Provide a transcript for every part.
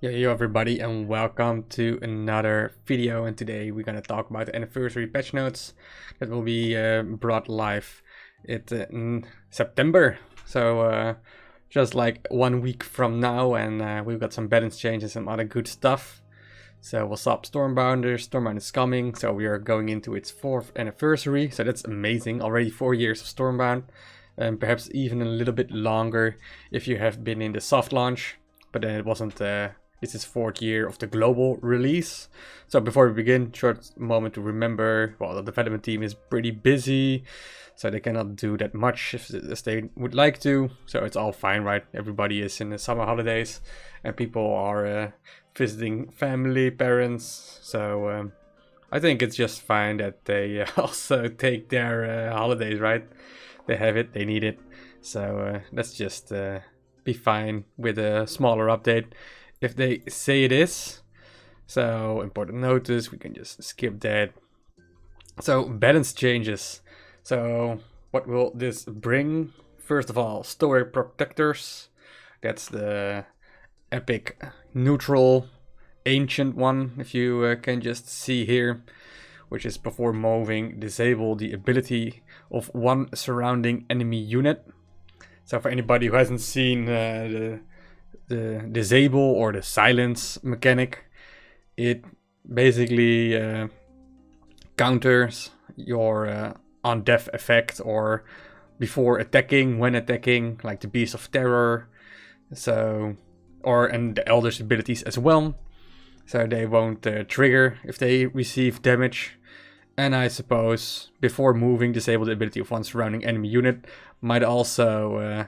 Yo everybody, and welcome to another video. And today we're gonna talk about the anniversary patch notes that will be brought live in September. So just like 1 week from now, and we've got some balance changes and other good stuff. So what's up, Stormbounders? Stormbound is coming, so we are going into its 4th anniversary. So that's amazing, already 4 years of Stormbound, and perhaps even a little bit longer if you have been in the soft launch. But then it wasn't. This is 4th year of the global release. So before we begin, short moment to remember, well, the development team is pretty busy, so they cannot do that much as they would like to. So it's all fine, right? Everybody is in the summer holidays and people are visiting family, parents. So I think it's just fine that they also take their holidays, right? They have it, they need it. So let's just be fine with a smaller update if they say it is. So important notice, we can just skip that. So balance changes. So what will this bring? First of all, Stoic protectors. That's the epic neutral ancient one, if you can just see here, which is before moving, disable the ability of one surrounding enemy unit. So for anybody who hasn't seen the disable or the silence mechanic, it basically counters your on death effect or before attacking, when attacking, like the Beast of Terror. So and the Elder's abilities as well, so they won't trigger if they receive damage. And I suppose before moving, disable the ability of one surrounding enemy unit might also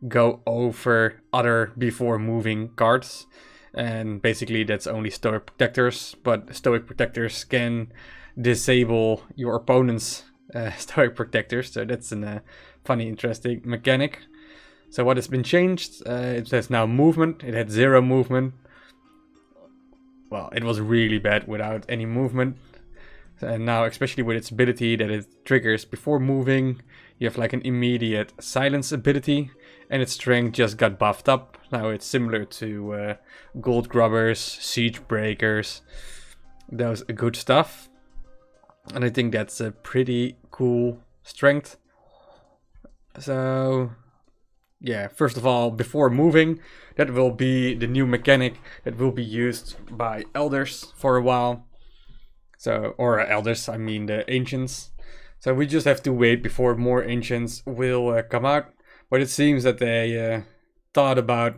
go over other before moving cards. And basically that's only Stoic protectors, but Stoic protectors can disable your opponent's Stoic protectors. So that's a funny, interesting mechanic. So what has been changed? It has now movement. It had 0 movement. Well, it was really bad without any movement. And now, especially with its ability that it triggers before moving, you have like an immediate silence ability, and its strength just got buffed up. Now it's similar to Gold Grubbers, Siege Breakers, those good stuff. And I think that's a pretty cool strength. So yeah, first of all, before moving, that will be the new mechanic that will be used by elders for a while. So, or elders, I mean the ancients. So we just have to wait before more ancients will come out. But it seems that they thought about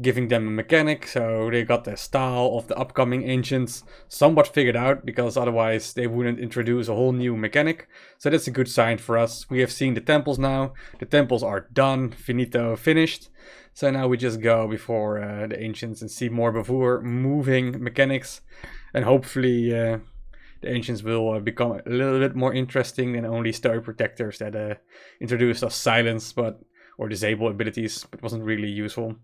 giving them a mechanic, so they got the style of the upcoming ancients somewhat figured out, because otherwise they wouldn't introduce a whole new mechanic. So that's a good sign for us. We have seen the temples now. The temples are done, finito, finished. So now we just go before the ancients and see more before moving mechanics. And hopefully the ancients will become a little bit more interesting than only Stoic protectors that introduced us silence or disable abilities, but wasn't really useful.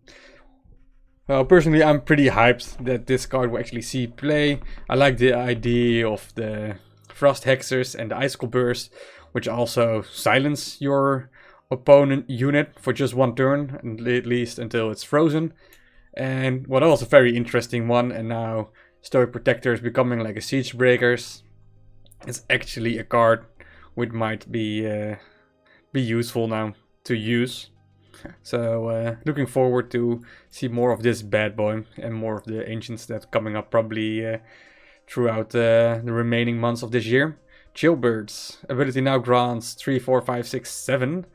Well, personally, I'm pretty hyped that this card will actually see play. I like the idea of the Frost Hexers and the Icicle Burst, which also silence your opponent unit for just 1 turn, at least until it's frozen. And well, that was a very interesting one, and now Stoic Protectors becoming like a Siege Breakers. It's actually a card which might be useful now to use. So looking forward to see more of this bad boy and more of the ancients that coming up probably throughout the remaining months of this year. Chillbirds ability now grants 3, 4, 5, 6, 7.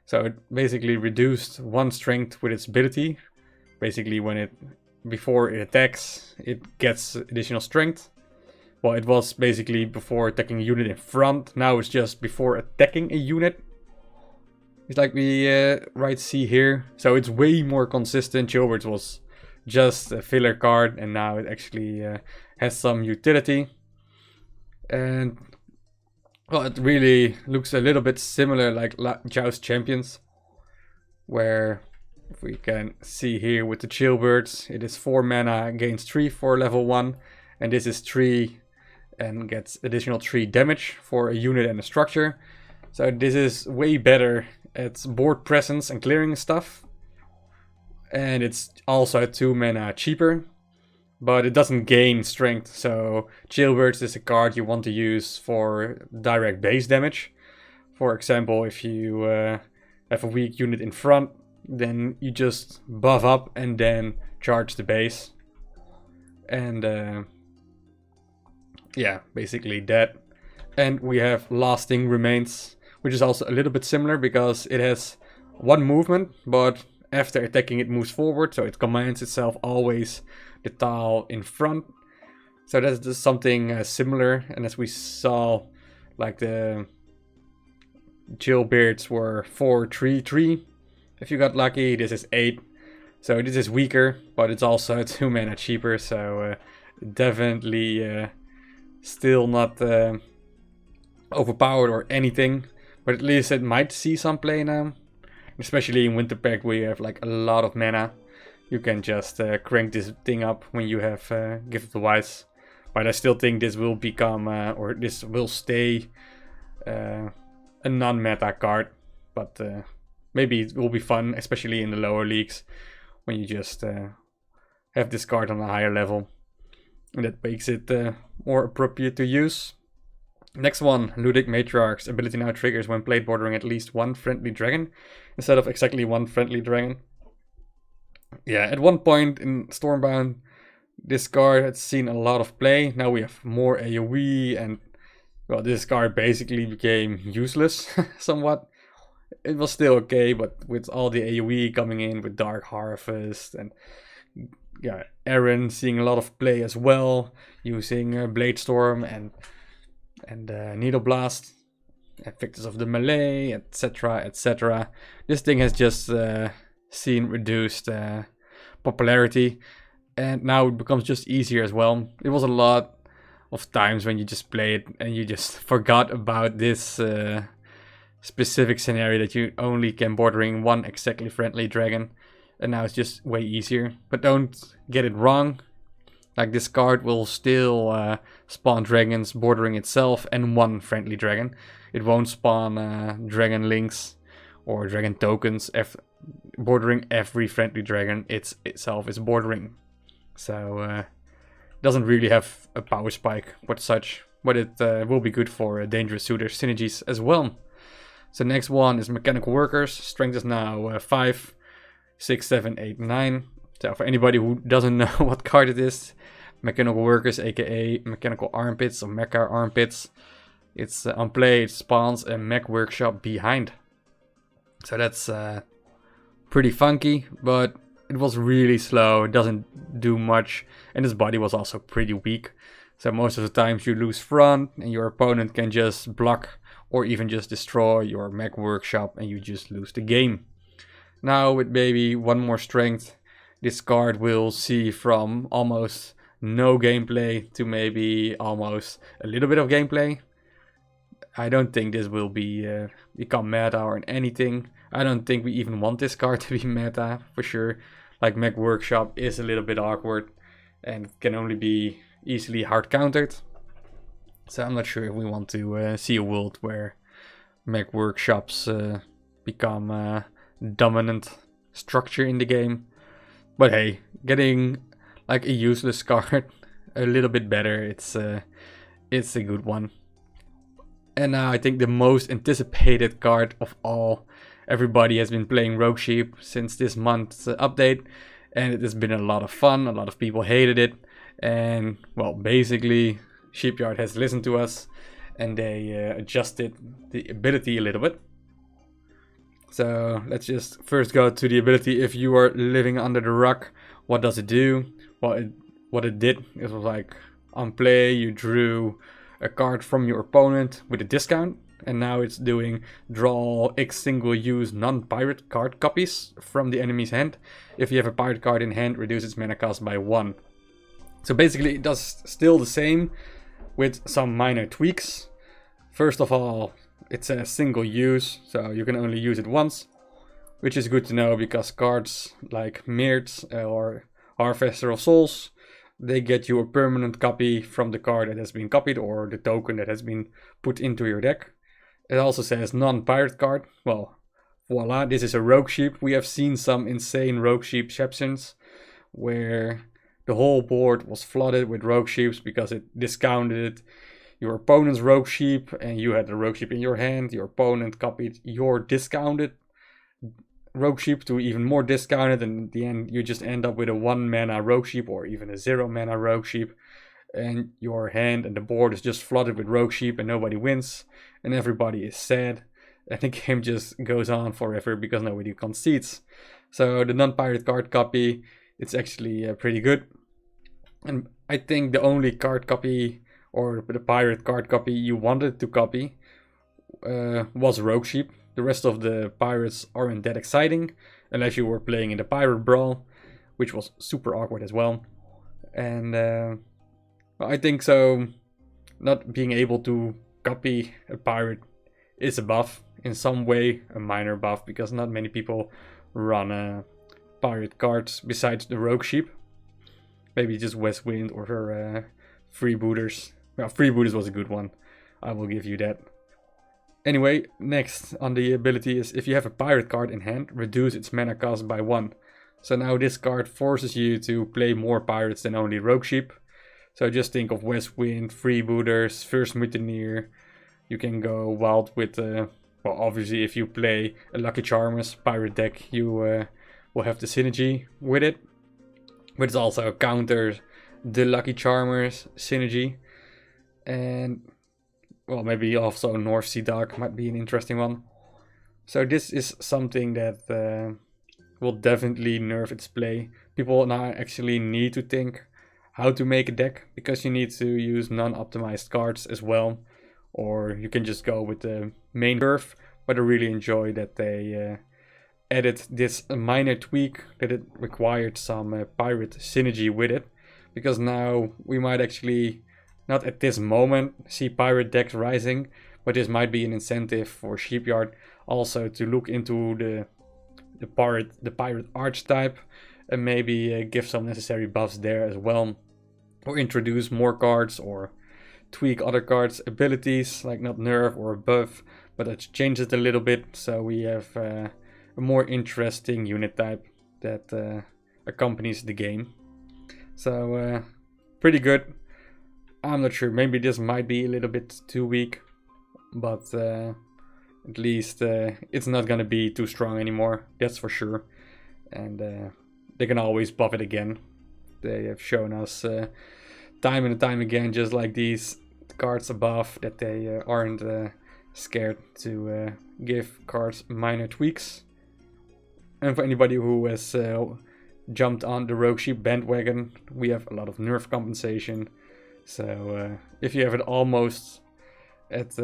So it basically reduced 1 strength with its ability. Basically before it attacks, it gets additional strength. Well, it was basically before attacking a unit in front. Now it's just before attacking a unit. It's like we right see here. So it's way more consistent. Chillbirds was just a filler card, and now it actually has some utility. And well, it really looks a little bit similar like Joust Champions, where if we can see here with the Chillbirds, it is 4 mana, gains 3 for level 1, and this is 3 and gets additional 3 damage for a unit and a structure. So this is way better at board presence and clearing stuff. and it's also 2 mana cheaper, but it doesn't gain strength. So Jailbirds is a card you want to use for direct base damage. For example, if you have a weak unit in front, then you just buff up and then charge the base. And yeah, basically that. And we have Lasting Remains, which is also a little bit similar because it has 1 movement, but after attacking it moves forward, so it commands itself always the tile in front. So that's just something similar. And as we saw, like the Jailbirds were 4/3/3. If you got lucky, this is 8. So this is weaker, but it's also 2 mana cheaper. So definitely still not overpowered or anything. But at least it might see some play now. Especially in Winter Pact, where you have like a lot of mana. You can just crank this thing up when you have Gift of the Wise. But I still think this will become, or this will stay a non-meta card. But maybe it will be fun, especially in the lower leagues, when you just have this card on a higher level. And that makes it more appropriate to use. Next one, Ludic Matriarch's ability now triggers when played bordering at least 1 friendly dragon, instead of exactly 1 friendly dragon. Yeah, at one point in Stormbound, this card had seen a lot of play. Now we have more AoE, and well, this card basically became useless somewhat. It was still okay, but with all the AoE coming in with Dark Harvest and yeah, Aaron seeing a lot of play as well, using Blade Storm and Needle Blast, Victors of the Melee, etc, etc. This thing has just seen reduced popularity, and now it becomes just easier as well. It was a lot of times when you just play it and you just forgot about this specific scenario that you only can bordering 1 exactly friendly dragon, and now it's just way easier. But don't get it wrong, like this card will still spawn dragons bordering itself and 1 friendly dragon. It won't spawn dragon links or dragon tokens bordering every friendly dragon itself is bordering. So it doesn't really have a power spike but such, but it will be good for dangerous suitor synergies as well. So next one is Mechanical Workers. Strength is now 5, 6, 7, 8, 9. So for anybody who doesn't know what card it is, Mechanical Workers, aka Mechanical Armpits or Mecha Armpits. It's on play, it spawns a mech workshop behind. So that's pretty funky, but it was really slow, it doesn't do much, and his body was also pretty weak. So most of the times you lose front, and your opponent can just block or even just destroy your mech workshop, and you just lose the game. Now with maybe 1 more strength, this card will see from almost no gameplay to maybe almost a little bit of gameplay. I don't think this will be become meta or anything. I don't think we even want this card to be meta for sure. Like Mech Workshop is a little bit awkward and can only be easily hard countered. So I'm not sure if we want to see a world where Mech Workshops become a dominant structure in the game. But hey, getting like a useless card a little bit better, it's a good one. And now I think the most anticipated card of all. Everybody has been playing Rogue Sheep since this month's update, and it has been a lot of fun. A lot of people hated it, and well, basically Shipyard has listened to us and they adjusted the ability a little bit. So let's just first go to the ability. If you are living under the rock, what does it do? Well, what it did, it was like on play you drew a card from your opponent with a discount, and now it's doing draw X single use non-pirate card copies from the enemy's hand. If you have a pirate card in hand, reduce its mana cost by 1. So basically it does still the same with some minor tweaks. First of all, it's a single use, so you can only use it once, which is good to know because cards like Mirth or Harvester of Souls, they get you a permanent copy from the card that has been copied or the token that has been put into your deck. It also says non-pirate card. Well, voila, this is a rogue sheep. We have seen some insane rogue sheep exceptions where the whole board was flooded with rogue sheeps because it discounted your opponent's rogue sheep, and you had the rogue sheep in your hand. Your opponent copied your discounted rogue sheep to even more discounted, and in the end you just end up with a 1 mana rogue sheep or even a 0 mana rogue sheep, and your hand and the board is just flooded with rogue sheep and nobody wins and everybody is sad, and the game just goes on forever because nobody concedes. So the non-pirate card copy, it's actually pretty good, and I think the only card copy or the pirate card copy you wanted to copy was rogue sheep. The rest of the pirates aren't that exciting unless you were playing in the pirate brawl, which was super awkward as well. And I think so, not being able to copy a pirate is a buff in some way, a minor buff, because not many people run pirate cards besides the rogue sheep. Maybe just Westwind or her freebooters. Well, freebooters was a good one, I will give you that. Anyway, next on the ability is if you have a pirate card in hand, reduce its mana cost by 1. So now this card forces you to play more pirates than only rogue sheep. So just think of Westwind, freebooters, first mutineer. You can go wild with, well, obviously if you play a Lucky Charmers pirate deck, you will have the synergy with it. But it's also counter the Lucky Charmers synergy. And well, maybe also North Sea Dark might be an interesting one. So this is something that will definitely nerf its play. People now actually need to think how to make a deck, because you need to use non-optimized cards as well. Or you can just go with the main curve, but I really enjoy that they added this minor tweak, that it required some pirate synergy with it. Because now we might actually, not at this moment, see pirate decks rising, but this might be an incentive for Shipyard also to look into the pirate archetype and maybe give some necessary buffs there as well, or introduce more cards or tweak other cards' abilities, like not nerf or buff, but it changes it a little bit, so we have a more interesting unit type that accompanies the game. So pretty good. I'm not sure, maybe this might be a little bit too weak, but at least it's not gonna be too strong anymore, that's for sure. And they can always buff it again. They have shown us time and time again, just like these cards above, that they aren't scared to give cards minor tweaks. And for anybody who has jumped on the Rogue Sheep bandwagon, we have a lot of nerf compensation. So if you have it almost at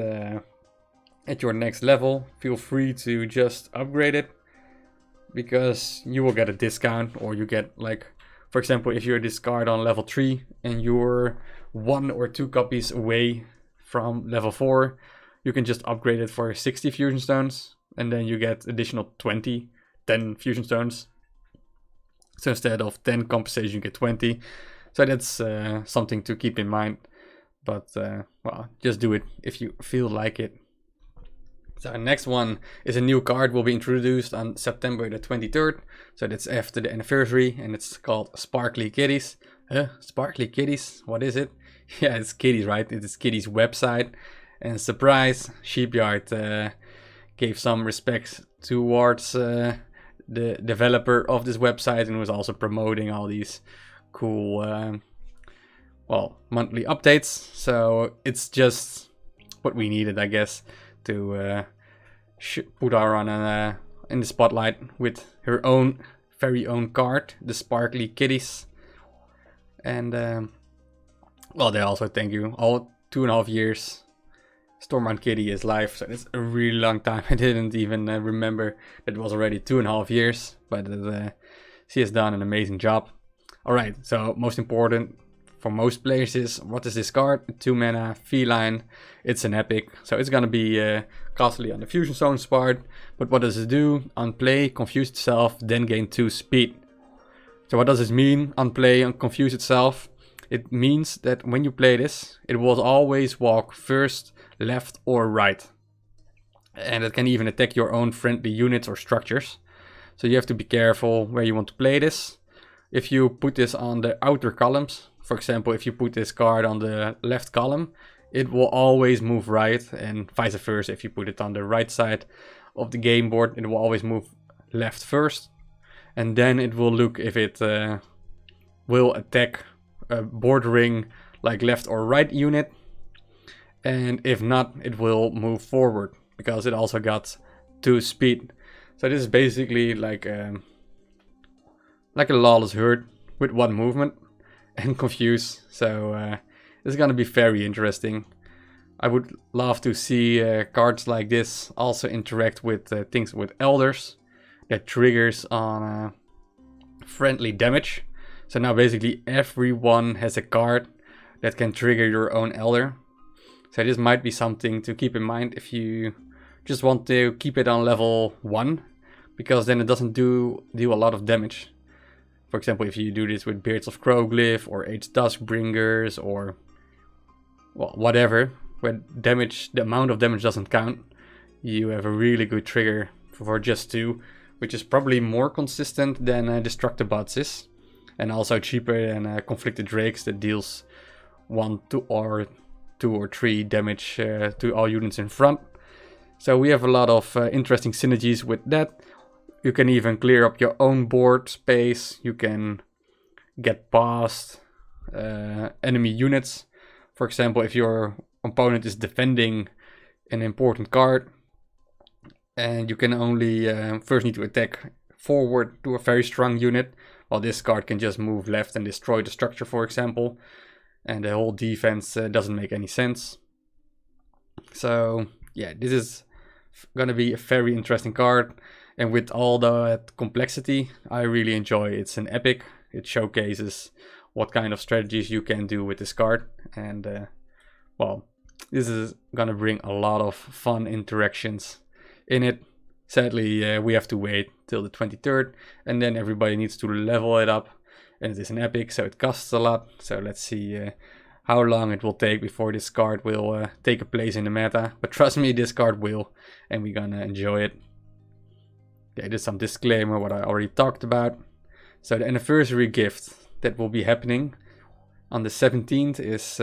your next level, feel free to just upgrade it, because you will get a discount, or you get, like, for example, if you're discard on level 3 and you're 1 or 2 copies away from level 4, you can just upgrade it for 60 fusion stones, and then you get additional 10 fusion stones. So instead of 10 compensation, you get 20. So that's something to keep in mind. But well, just do it if you feel like it. So next one is a new card will be introduced on September the 23rd. So that's after the anniversary, and it's called Sparkly Kitties. Sparkly Kitties, what is it? Yeah, it's Kitties, right? It is Kitties' website. And surprise, Shipyard gave some respects towards the developer of this website, and was also promoting all these cool well, monthly updates. So it's just what we needed, I guess, to put her on in the spotlight with her own very own card, the Sparkly Kitties. And well, they also thank you. All 2.5 years Stormbound Kitty is live, so it's a really long time. I didn't even remember that it was already 2.5 years, but she has done an amazing job. Alright, so most important for most players is, what is this card? 2 mana, feline, it's an epic. So it's gonna be costly on the Fusion Stones part, but what does it do? On play, confuse itself, then gain 2 speed. So what does this mean, on play, on confuse itself? It means that when you play this, it will always walk first, left or right. And it can even attack your own friendly units or structures. So you have to be careful where you want to play this. If you put this on the outer columns, for example, if you put this card on the left column, it will always move right, and vice versa. If you put it on the right side of the game board, it will always move left first. And then it will look if it will attack a bordering like left or right unit. And if not, it will move forward, because it also got 2 speed. So this is basically like a lawless herd with 1 movement and confuse. So this is gonna be very interesting. I would love to see cards like this also interact with things with elders that triggers on friendly damage. So now basically everyone has a card that can trigger your own elder. So this might be something to keep in mind if you just want to keep it on level 1, because then it doesn't do a lot of damage. For example, if you do this with Beards of Crowglyph or 8 Duskbringers or well, whatever, where damage, the amount of damage doesn't count, you have a really good trigger for just 2, which is probably more consistent than Destructobots is, and also cheaper than Conflicted Drakes that deals 1, 2 or 3 damage to all units in front. So we have a lot of interesting synergies with that. You can even clear up your own board space. You can get past enemy units. For example, if your opponent is defending an important card, and you can only first need to attack forward to a very strong unit, while this card can just move left and destroy the structure, for example. And the whole defense doesn't make any sense. So yeah, this is gonna be a very interesting card. And with all that complexity, I really enjoy it. It's an epic. It showcases what kind of strategies you can do with this card. And well, this is gonna bring a lot of fun interactions in it. Sadly, we have to wait till the 23rd, and then everybody needs to level it up. And it is an epic, so it costs a lot. So let's see how long it will take before this card will take a place in the meta. But trust me, this card will, and we're gonna enjoy it. Okay, there's some disclaimer what I already talked about. So the anniversary gift that will be happening on the 17th is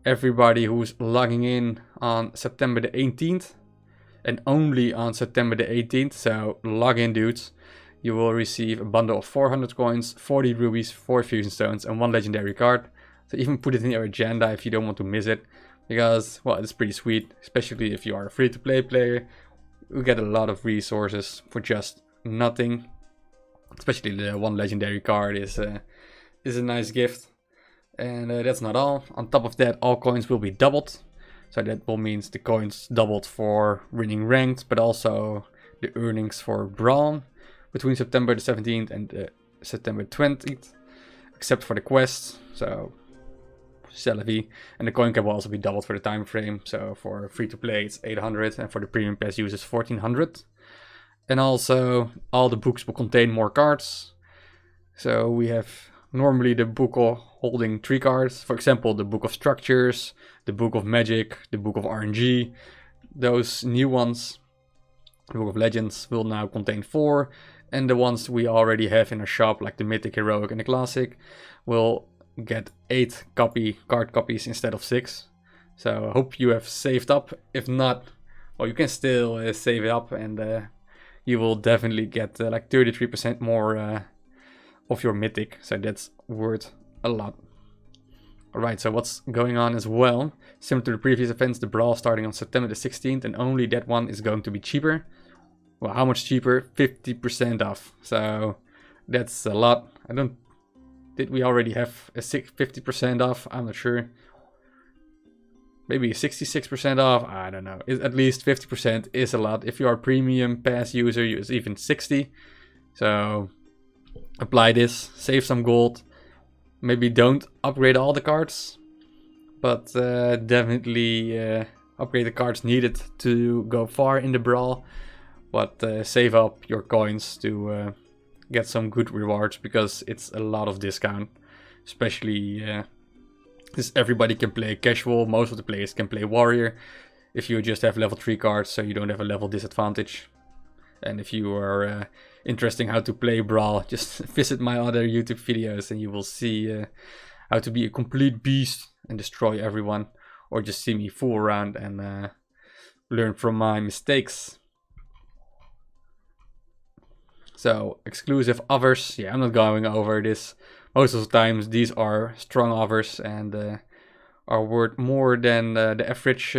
everybody who's logging in on September the 18th, and only on September the 18th. So log in, dudes. You will receive a bundle of 400 coins, 40 rubies, 4 fusion stones, and 1 legendary card. So even put it in your agenda if you don't want to miss it, because well, it's pretty sweet, especially if you are a free-to-play player. You get a lot of resources for just nothing. Especially the 1 legendary card is a nice gift. And that's not all. On top of that, all coins will be doubled. So that will mean the coins doubled for winning ranked, but also the earnings for Brawl between September the 17th and September 20th, except for the quests. So Celavi, and the coin cap will also be doubled for the time frame. So for free to play it's 800, and for the premium pass users 1400. And also all the books will contain more cards. So we have normally the book holding 3 cards. For example, the Book of Structures, the Book of Magic, the Book of RNG. Those new ones, the Book of Legends, will now contain 4. And the ones we already have in our shop, like the Mythic, Heroic and the Classic, will get 8 card copies instead of 6. So I hope you have saved up. If not, well, you can still save it up, and you will definitely get like 33% more of your Mythic. So that's worth a lot. Alright, so what's going on as well? Similar to the previous events, the Brawl starting on September the 16th, and only that one is going to be cheaper. Well, how much cheaper? 50% off. So that's a lot. Did we already have a 50% off? I'm not sure. Maybe 66% off? I don't know. At least 50% is a lot. If you are a premium pass user, it's even 60. So apply this, save some gold. Maybe don't upgrade all the cards, but definitely upgrade the cards needed to go far in the Brawl. But save up your coins to get some good rewards, because it's a lot of discount. Especially because everybody can play casual, most of the players can play warrior. if you just have level 3 cards, so you don't have a level disadvantage. And if you are interested in how to play Brawl, just visit my other YouTube videos and you will see how to be a complete beast and destroy everyone. Or just see me fool around and learn from my mistakes. So, exclusive offers. Yeah, I'm not going over this. Most of the times these are strong offers and are worth more than the average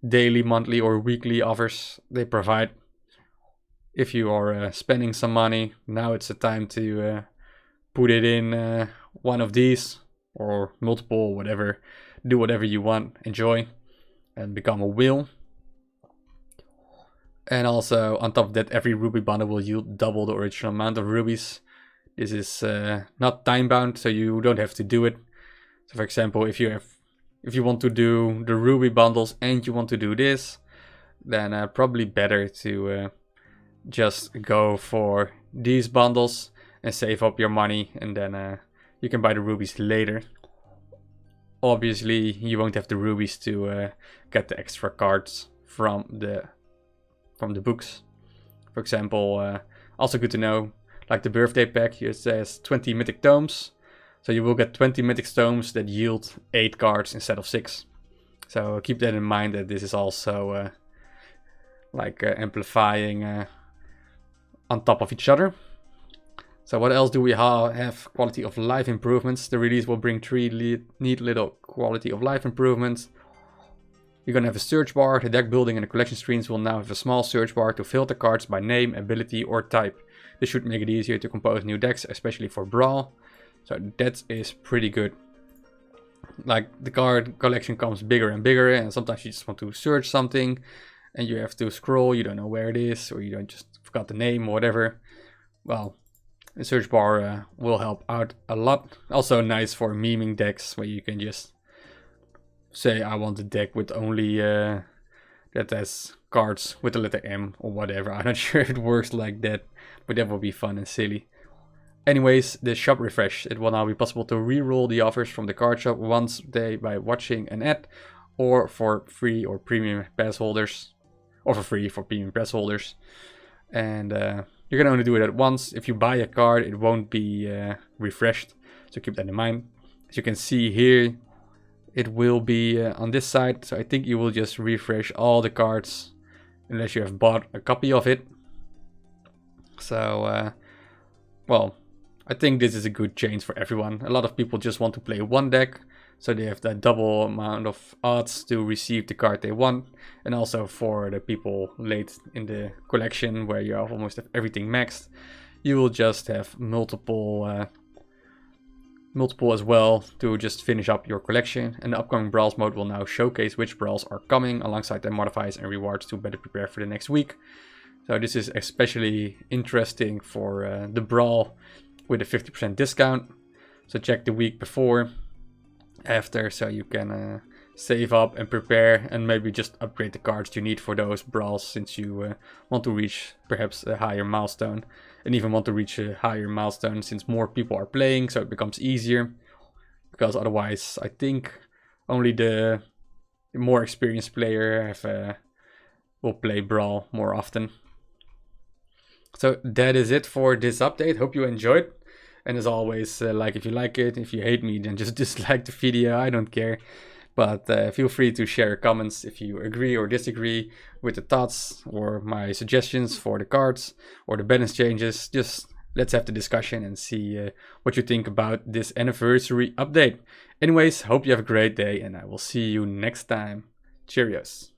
daily, monthly or weekly offers they provide. If you are spending some money, now it's the time to put it in one of these or multiple, whatever. Do whatever you want, enjoy, and become a whale. And also, on top of that, every ruby bundle will yield double the original amount of rubies. This is not time bound, so you don't have to do it. So, for example, if you want to do the ruby bundles and you want to do this, then probably better to just go for these bundles and save up your money, and then you can buy the rubies later. Obviously, you won't have the rubies to get the extra cards from the books. For example, also good to know, like the birthday pack, it says 20 mythic tomes. So you will get 20 mythic tomes that yield 8 cards instead of 6. So keep that in mind, that this is also amplifying on top of each other. So what else do we have? Quality of life improvements. The release will bring 3 neat little quality of life improvements. You're gonna have a search bar. The deck building and the collection screens will now have a small search bar to filter cards by name, ability or type. This should make it easier to compose new decks, especially for Brawl. So that is pretty good. Like, the card collection comes bigger and bigger, and sometimes you just want to search something and you have to scroll, you don't know where it is, or you don't just forgot the name or whatever. Well, the search bar will help out a lot. Also nice for meming decks, where you can just say I want a deck with only that has cards with the letter M or whatever. I'm not sure if it works like that, but that would be fun and silly. Anyways, the shop refresh. It will now be possible to re-roll the offers from the card shop once a day by watching an ad, or for free or premium pass holders, or for free for premium pass holders. And you can only do it at once. If you buy a card, it won't be refreshed, so keep that in mind. As you can see here, it will be on this side, so I think you will just refresh all the cards unless you have bought a copy of it. So, well, I think this is a good change for everyone. A lot of people just want to play one deck, so they have that double amount of odds to receive the card they want. And also for the people late in the collection, where you almost have everything maxed, you will just have multiple as well to just finish up your collection. And the upcoming Brawls mode will now showcase which Brawls are coming, alongside their modifiers and rewards to better prepare for the next week. So this is especially interesting for the Brawl with a 50% discount. So check the week before, after, so you can save up and prepare, and maybe just upgrade the cards you need for those Brawls, since you want to reach perhaps a higher milestone, and even want to reach a higher milestone since more people are playing, so it becomes easier. Because otherwise, I think only the more experienced player will play Brawl more often. So that is it for this update. Hope you enjoyed. And as always, like if you like it. If you hate me, then just dislike the video. I don't care. But feel free to share comments if you agree or disagree with the thoughts or my suggestions for the cards or the balance changes. Just let's have the discussion and see what you think about this anniversary update. Anyways, hope you have a great day, and I will see you next time. Cheerios.